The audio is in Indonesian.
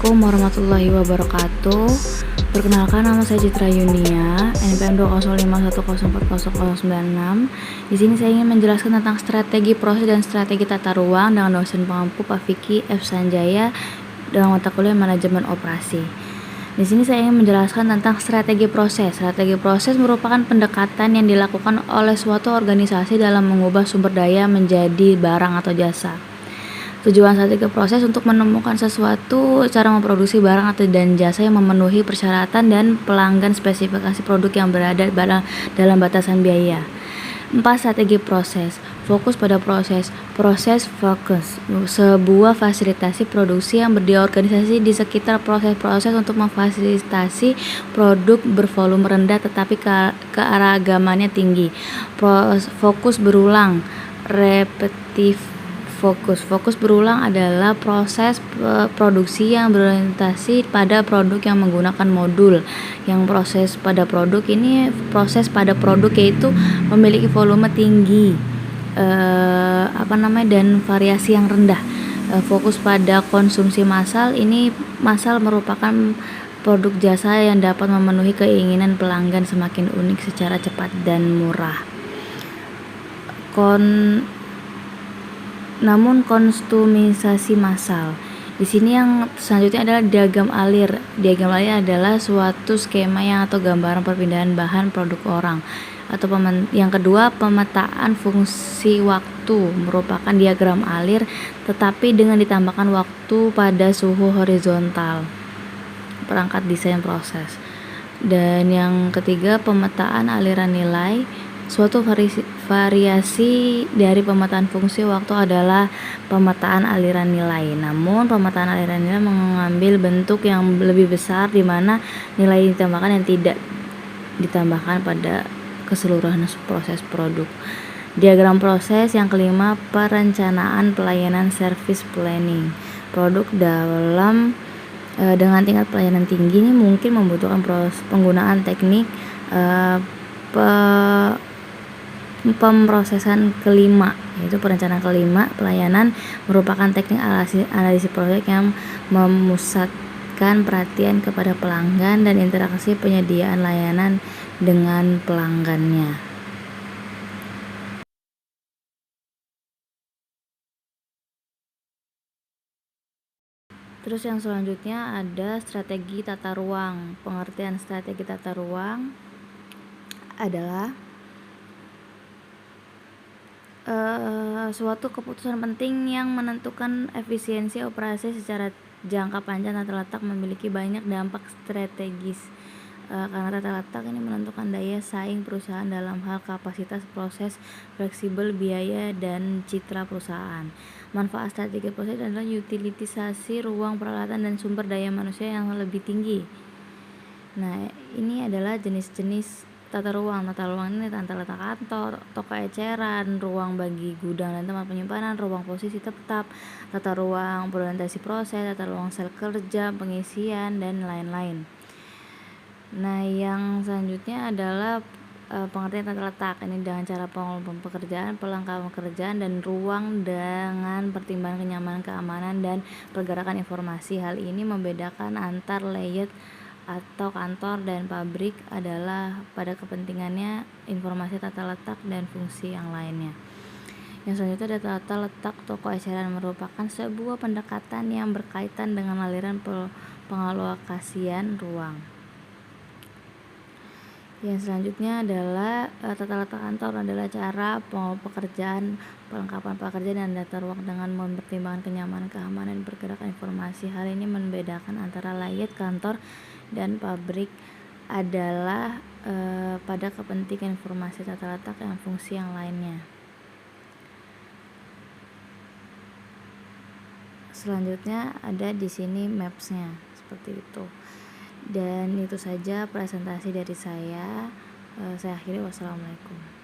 Assalamualaikum warahmatullahi wabarakatuh. Perkenalkan, nama saya Citra Yunia, NPM 20510404096. Di sini saya ingin menjelaskan tentang strategi proses dan strategi tata ruang dengan dosen pengampu Pak Vicky F. Sanjaya dalam mata kuliah manajemen operasi. Di sini saya ingin menjelaskan tentang strategi proses. Strategi proses merupakan pendekatan yang dilakukan oleh suatu organisasi dalam mengubah sumber daya menjadi barang atau jasa. Tujuan strategi proses untuk menemukan sesuatu cara memproduksi barang atau dan jasa yang memenuhi persyaratan dan pelanggan spesifikasi produk yang berada dalam batasan biaya. 4. Strategi proses. Fokus pada proses. Proses fokus. Sebuah fasilitasi produksi yang berorganisasi di sekitar proses-proses untuk memfasilitasi produk bervolume rendah tetapi kearagamannya tinggi. Fokus berulang. Repetitif. Fokus berulang adalah proses produksi yang berorientasi pada produk yang menggunakan modul. Yang proses pada produk yaitu memiliki volume tinggi dan variasi yang rendah. Fokus pada konsumsi massal. Ini massal merupakan produk jasa yang dapat memenuhi keinginan pelanggan semakin unik secara cepat dan murah. Namun konsumisasi massal. Di sini yang selanjutnya adalah diagram alir. Diagram alir adalah suatu skema atau gambaran perpindahan bahan produk orang. Yang kedua, pemetaan fungsi waktu merupakan diagram alir tetapi dengan ditambahkan waktu pada suhu horizontal. Perangkat desain proses. Dan yang ketiga, pemetaan aliran nilai. Suatu variasi dari pemetaan fungsi waktu adalah pemetaan aliran nilai. Namun pemetaan aliran nilai mengambil bentuk yang lebih besar di mana nilai ditambahkan dan tidak ditambahkan pada keseluruhan proses produk. Diagram proses. Yang kelima, perencanaan pelayanan service planning. Produk dengan tingkat pelayanan tinggi ini mungkin membutuhkan penggunaan teknik pemrosesan kelima, yaitu perencanaan kelima. Pelayanan merupakan teknik analisis proyek yang memusatkan perhatian kepada pelanggan dan interaksi penyediaan layanan dengan pelanggannya. Terus yang selanjutnya ada strategi tata ruang. Pengertian strategi tata ruang adalah suatu keputusan penting yang menentukan efisiensi operasi secara jangka panjang. Tata letak memiliki banyak dampak strategis karena tata letak ini menentukan daya saing perusahaan dalam hal kapasitas proses, fleksibel, biaya, dan citra perusahaan. Manfaat strategi proses adalah utilisasi ruang, peralatan, dan sumber daya manusia yang lebih tinggi. Nah, ini adalah jenis-jenis tata ruang. Tata ruang ini tata letak kantor, toko eceran, ruang bagi gudang dan tempat penyimpanan, ruang posisi tetap, tata ruang berorientasi proses, tata ruang sel kerja, pengisian, dan lain-lain. Nah, yang selanjutnya adalah pengertian tata letak. Ini dengan cara pengelolaan pekerjaan, pelengkapan pekerjaan, dan ruang dengan pertimbangan kenyamanan, keamanan, dan pergerakan informasi. Hal ini membedakan antar layout atau kantor dan pabrik adalah pada kepentingannya informasi tata letak dan fungsi yang lainnya. Yang selanjutnya ada tata letak toko eceran, merupakan sebuah pendekatan yang berkaitan dengan aliran pengalokasian ruang. Yang selanjutnya adalah tata letak kantor adalah cara pekerjaan, pelengkapan pekerjaan, dan tata ruang dengan mempertimbangkan kenyamanan, keamanan, dan pergerakan informasi. Hal ini membedakan antara layout kantor dan pabrik adalah pada kepentingan informasi tata letak dan fungsi yang lainnya. Selanjutnya ada di sini maps-nya seperti itu. Dan itu saja presentasi dari saya. Saya akhiri. Wassalamualaikum.